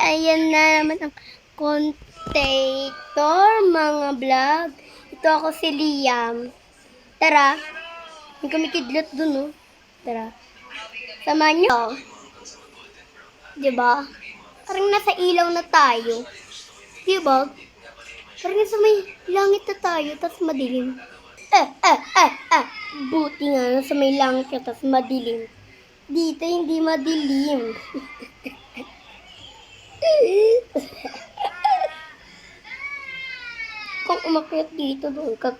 ayan na naman ang contator, mga vlog. Ito ako si Liam. Tara, may kumikidlat dun, oh. Tara, samahan nyo. Diba? Parang nasa ilaw na tayo. Diba? Parang nasa may langit na tayo, tas madilim. Buti nga nasa may langit ka, tas madilim. Dito hindi madilim. Kung umakyat dito, doon ka.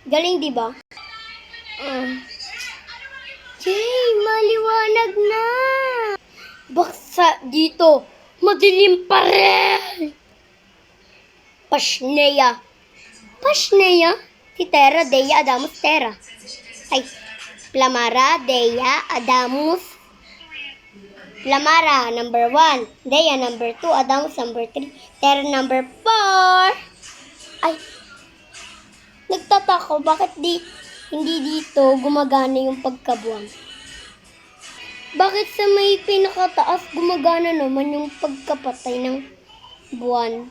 Galing, di ba? Jay, maliwanag na. Baksa dito, madilim pa rin. Pasneya. Pasneya? Si Terra, Dea, Adamus, Terra. Ay, Plamara, Dea, Adamus, Plamara, number 1. Dea, number 2. Adamus, number 3. Terra, number 4. Ay, nagtataka, bakit hindi dito gumagana yung pagkabuwang? Bakit sa may pinakataas gumagana naman yung pagkapatay ng buwan?